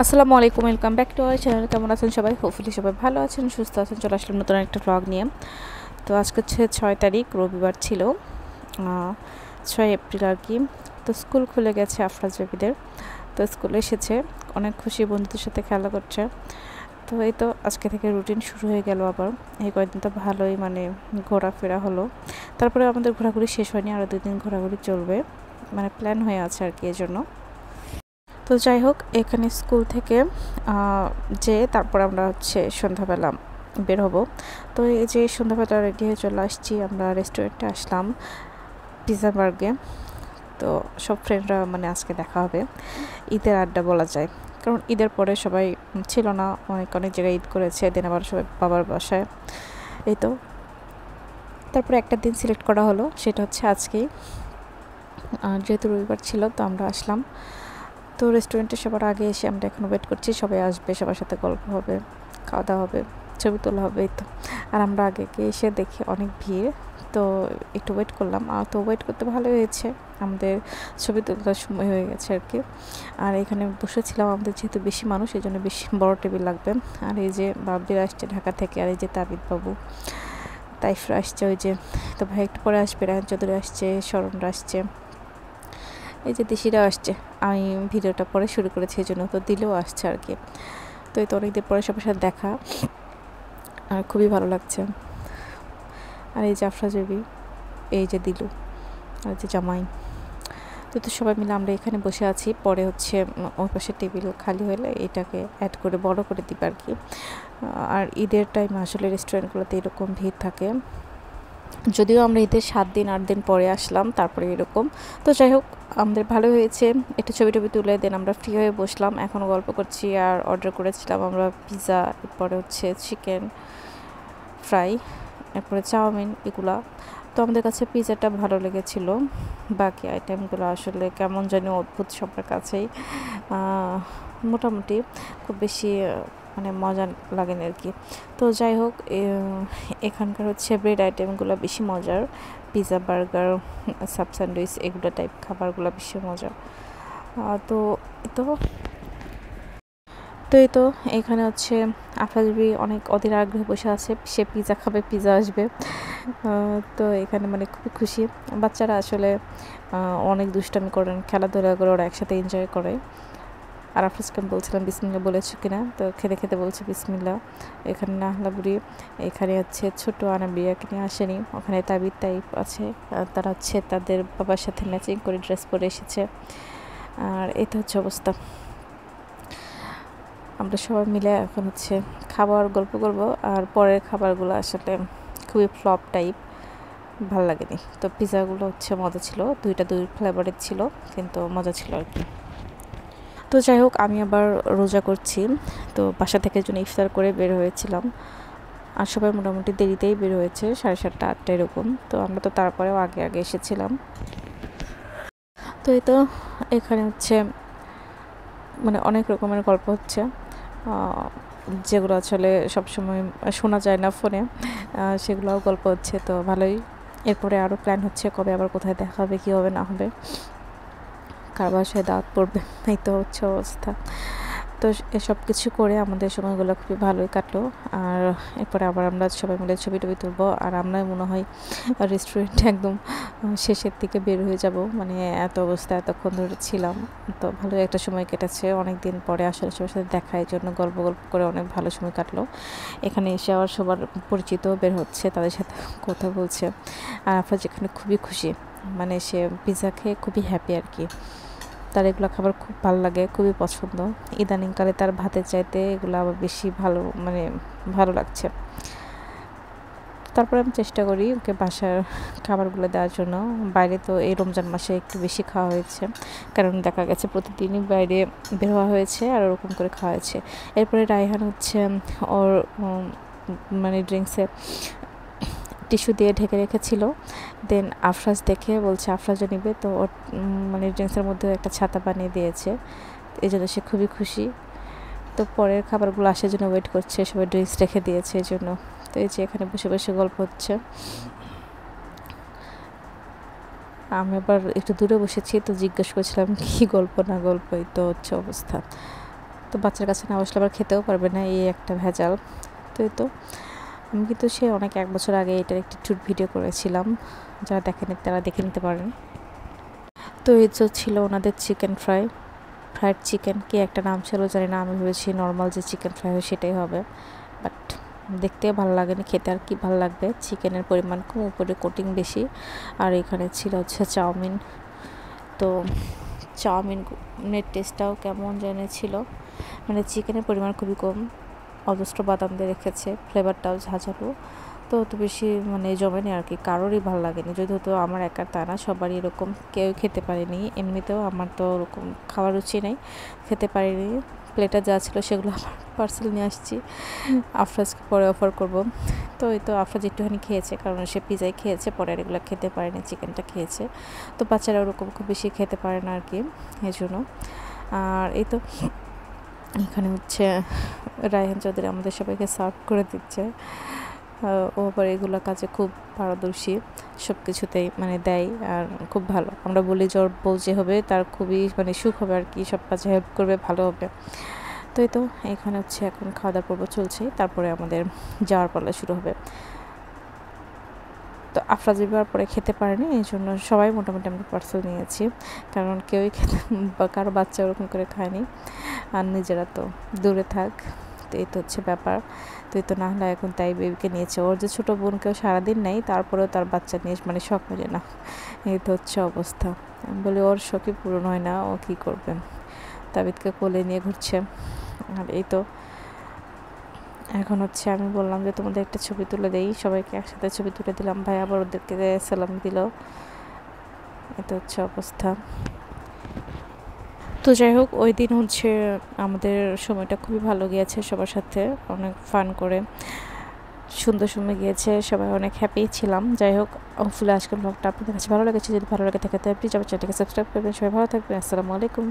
আসসালামু আলাইকুম, welcome back to our channel. কেমন আছেন সবাই? হোপফুলি সবাই ভালো আছেন, সুস্থ আছেন। চলে আসলাম নতুন একটা ব্লগ নিয়ে। তো আজকে হচ্ছে 6 তারিখ, রবিবার ছিল, 6 এপ্রিল আর কি। তো স্কুল খুলে গেছে আফরাজ বেবিদের। তো স্কুলে এসেছে, অনেক খুশি, বন্ধুদের সাথে খেলা করছে। তো এই তো আজকে থেকে রুটিন শুরু হয়ে গেল আবার। এই কয়েকদিন তো ভালোই মানে ঘোরাফেরা হলো। তারপরে আমাদের ঘোরাঘুরি শেষ হয়নি, আরও 2 দিন ঘোরাঘুরি চলবে, মানে প্ল্যান হয়ে আছে আর কি এর জন্য। তো যাই হোক, এখানে স্কুল থেকে যে তারপর আমরা হচ্ছে সন্ধ্যাবেলা বের হব। তো এই যে সন্ধ্যাবেলা রেডি হয়ে চলে আসছি, আমরা রেস্টুরেন্টে আসলাম পিৎজা বার্গে। তো সব ফ্রেন্ডরা মানে আজকে দেখা হবে, ঈদের আড্ডা বলা যায়, কারণ ঈদের পরে সবাই ছিল না, অনেক অনেক জায়গায় ঈদ করেছে, দিন আবার সবাই বাবার বাসায়। এই তো তারপরে একটা দিন সিলেক্ট করা হলো, সেটা হচ্ছে আজকেই। যেহেতু রবিবার ছিল তো আমরা আসলাম। তো রেস্টুরেন্টে সবার আগে এসে আমরা এখন ওয়েট করছি, সবাই আসবে, সবার সাথে গল্প হবে, খাওয়া দাওয়া হবে, ছবি তোলা হবে। এই তো আর আমরা আগে এসে দেখি অনেক ভিড়, তো একটু ওয়েট করলাম। আর তো ওয়েট করতে ভালো হয়েছে, আমাদের ছবি তোলার সময় হয়ে গেছে আর কি। আর এখানে বসেছিলাম, আমাদের যেহেতু বেশি মানুষ এই জন্য বেশি বড় টেবিল লাগবে। আর এই যে বাবলিরা আসছে ঢাকা থেকে, আর এই যে তাবিদ বাবু, তাইফরা আসছে, ওই যে তো ভাই একটু পরে আসবে, রায়ন চৌধুরী আসছে, শরণরা আসছে, এই যে দেশিরাও আসছে। আমি ভিডিওটা পরে শুরু করেছি এই জন্য, তো দিলেও আসছে আর কি। তো এই তো অনেকদিন পরে সবার সাথে দেখা, আর খুবই ভালো লাগছে। আর এই যে আফরা জবি, এই যে দিলু, আর যে জামাই, তো সবাই মিলে আমরা এখানে বসে আছি। পরে হচ্ছে ওই পাশে টেবিল খালি হলে এটাকে অ্যাড করে বড় করে দিবে আর কি। আর ঈদের টাইম আসলে রেস্টুরেন্টগুলোতে এরকম ভিড় থাকে, যদিও আমরা ঈদের 7 দিন 8 দিন পরে আসলাম, তারপরে এরকম। তো যাই হোক, আমাদের ভালো হয়েছে। একটু ছবি টবি তুলে দেন, আমরা ফ্রি হয়ে বসলাম, এখন গল্প করছি। আর অর্ডার করেছিলাম আমরা পিৎজা, এরপরে হচ্ছে চিকেন ফ্রাই, এরপরে চাউমিন, এগুলা। তো আমাদের কাছে পিৎজাটা ভালো লেগেছিল, বাকি আইটেমগুলো আসলে কেমন জানি অদ্ভুত সবার কাছেই। মোটামুটি খুব বেশি মানে মজা লাগেনি আর কি। তো যাই হোক, এখানকার হচ্ছে ব্রেড আইটেমগুলো বেশি মজার, পিৎজা, বার্গার, সাব স্যান্ডউইচ, এগুলো টাইপ খাবারগুলো বেশি মজা। তো তো তো এই তো এখানে হচ্ছে আফরাজবি অনেক অধীর আগ্রহে বসে আছে, সে পিৎজা খাবে, পিৎজা আসবে। তো এখানে মানে খুবই খুশি। বাচ্চারা আসলে অনেক দুষ্টামি করেন, খেলাধুলা করে, ওরা একসাথে এনজয় করে। আর আফরাজকে আমি বলছিলাম বিসমিল্লা বলেছো কিনা, তো খেতে খেতে বলছে বিসমিল্লা। এখানে নাহলা বুড়ি, এখানে হচ্ছে ছোটো আনাবিয়াকে নিয়ে আসেনি, ওখানে তাবিদ তাইফ আছে, তারা হচ্ছে তাদের বাবার সাথে ম্যাচিং করে ড্রেস পরে এসেছে। আর এটা হচ্ছে অবস্থা। আমরা সবাই মিলে এখন হচ্ছে খাবার গল্প করব। আর পরের খাবারগুলো আসলে খুবই ফ্লপ টাইপ, ভালো লাগেনি। তো পিৎজাগুলো হচ্ছে মজা ছিল, দুই ফ্লেভারের ছিল, কিন্তু মজা ছিল আর কি। তো যাই হোক, আমি আবার রোজা করছি, তো বাসা থেকে জন্য ইফতার করে বের হয়েছিলাম। আর সবাই মোটামুটি দেরিতেই বের হয়েছে, 7:30 8টা এরকম। তো আমরা তো তারপরেও আগে আগে এসেছিলাম। তো এই তো এখানে হচ্ছে মানে অনেক রকমের গল্প হচ্ছে, যেগুলো আসলে সবসময় শোনা যায় না ফোনে, সেগুলোও গল্প হচ্ছে, তো ভালোই। এরপরে আরও প্ল্যান হচ্ছে কবে আবার কোথায় দেখা হবে, কী হবে না হবে, কার বাসায় দাওয়াত পড়বে, এই তো হচ্ছে অবস্থা। তো এসব কিছু করে আমাদের সময়গুলো খুবই ভালোই কাটলো। আর এরপরে আবার আমরা সবাই মিলে ছবি টবি তুলবো। আর আমরা মনে হয় রেস্টুরেন্টে একদম শেষের দিকে বের হয়ে যাব, মানে এত অবস্থা, এতক্ষণ ধরে ছিলাম। তো ভালো একটা সময় কেটেছে, অনেক দিন পরে আসলে সবার সাথে দেখা, এই জন্য গল্প গল্প করে অনেক ভালো সময় কাটলো। এখানে এসে আবার সবার পরিচিত বের হচ্ছে, তাদের সাথে কথা বলছে। আর আপনার যেখানে খুবই খুশি, মানে সে পিৎজা খেয়ে খুবই হ্যাপি আর কি। তার এগুলো খাবার খুব ভালো লাগে, খুবই পছন্দ। ইদানিংকালে তার ভাতের চাইতে এগুলো আবার বেশি ভালো, মানে ভালো লাগছে। তারপরে আমি চেষ্টা করি ওকে বাসার খাবারগুলো দেওয়ার জন্য। বাইরে তো এই রমজান মাসে একটু বেশি খাওয়া হয়েছে, কারণ দেখা গেছে প্রতিদিনই বাইরে বের হওয়া হয়েছে আর ওরকম করে খাওয়া হয়েছে। এরপরে রায়হান হচ্ছে ওর মানে ড্রিঙ্কসে টিস্যু দিয়ে ঢেকে রেখেছিল। দেন আফরাজ দেখে বলছে আফরাজও নিবে, তো ওর মানে ড্রিঙ্কসের মধ্যে একটা ছাতা বানিয়ে দিয়েছে, এই জন্য সে খুবই খুশি। তো পরের খাবারগুলো আসার জন্য ওয়েট করছে, সবাই ড্রিঙ্কস রেখে দিয়েছে এই জন্য। তো এই যে এখানে বসে বসে গল্প হচ্ছে। আমি আবার একটু দূরে বসেছি, তো জিজ্ঞেস করছিলাম কী গল্প না গল্প, এই তো হচ্ছে অবস্থা। তো বাচ্চার কাছে না বসলে আবার খেতেও পারবে না, এই একটা ভেজাল। তো এই তো আমি কিন্তু সে অনেক 1 বছর আগে এটার একটি ট্যুর ভিডিও করেছিলাম, যারা দেখেনি তারা দেখে নিতে পারেন। তো এই তো ছিল ওনাদের চিকেন ফ্রাইড চিকেন, কি একটা নাম ছিল জানি না, আমি ভেবেছি নর্মাল যে চিকেন ফ্রাই হয় সেটাই হবে, বাট দেখতেও ভালো লাগেনি, খেতে আর কি ভালো লাগবে। চিকেনের পরিমাণ কম, উপরে কোটিং বেশি। আর এখানে ছিল হচ্ছে চাউমিন। তো চাউমিনের টেস্টটাও কেমন জানি ছিল, মানে চিকেনের পরিমাণ খুবই কম, অজস্র বাদাম দিয়ে রেখেছে, ফ্লেভারটাও ঝাঁঝালো। তো অত বেশি মানে জমেনি আর কি, কারোরই ভালো লাগেনি। যদি হতো আমার একার তা না, সবারই এরকম, কেউ খেতে পারেনি। এমনিতেও আমার তো ওরকম খাওয়ার রুচি নেই, খেতে পারিনি। প্লেটে যা ছিল সেগুলো আমার পার্সেল নিয়ে আসছি, আফরাজকে পরে অফার করব। তো এই তো আফরাজ একটুখানি খেয়েছে, কারণ সে পিজাই খেয়েছে, পরে আর এগুলো খেতে পারেনি, চিকেনটা খেয়েছে। তো বাচ্চারা ওরকম খুব বেশি খেতে পারে না আর কি, এই জন্য। আর এই তো এখানে হচ্ছে রায়হান চৌধুরী আমাদের সবাইকে সার্ভ করে দিচ্ছে। ও আবার এগুলো কাজে খুব পারদর্শী, সব কিছুতেই মানে দেয়, আর খুব ভালো। আমরা বলি যে ওর বউ যে হবে তার খুবই মানে সুখ হবে আর কি, সব কাজে হেল্প করবে, ভালো হবে। তো এই তো এখানে হচ্ছে এখন খাওয়া দাওয়ার পর্ব চলছে, তারপরে আমাদের যাওয়ার পালা শুরু হবে। তো আফরাজ যাওয়ার পরে খেতে পারেনি, এই জন্য সবাই মোটামুটি আমরা পার্সেল নিয়েছি, কারণ কেউই খেতে বা কারো বাচ্চা ওরকম করে খায়নি, আর নিজেরা তো দূরে থাক। তো এই তো হচ্ছে ব্যাপার। তো এই তো না হলে এখন তাই বেবিকে নিয়েছে, ওর যে ছোটো বোনকেও সারাদিন নেই, তারপরেও তার বাচ্চা নিয়ে মানে শখ মেলে না, এই তো হচ্ছে অবস্থা। আমি বলি ওর শখই পূরণ হয় না, ও কী করবে, তাবিদকে কোলে নিয়ে ঘুরছে। আর এই তো এখন হচ্ছে আমি বললাম যে তোমাদের একটা ছবি তুলে দেই, সবাইকে একসাথে ছবি তুলে দিলাম, ভাই আবার ওদেরকে সালাম দিল। এটা হচ্ছে অবস্থা। তো যাই হোক, ওই দিন হচ্ছে আমাদের সময়টা খুবই ভালো গিয়েছে, সবার সাথে অনেক ফান করে সুন্দর সময় গিয়েছে, সবাই অনেক হ্যাপি ছিলাম। যাই হোক, হোপফুলি আজকের ব্লগটা আপনাদের কাছে ভালো লেগেছে, যদি ভালো লাগে থাকে তাহলে প্লিজ আমার চ্যানেলটাকে সাবস্ক্রাইব করবেন। সবাই ভালো থাকবেন, আসসালামু আলাইকুম।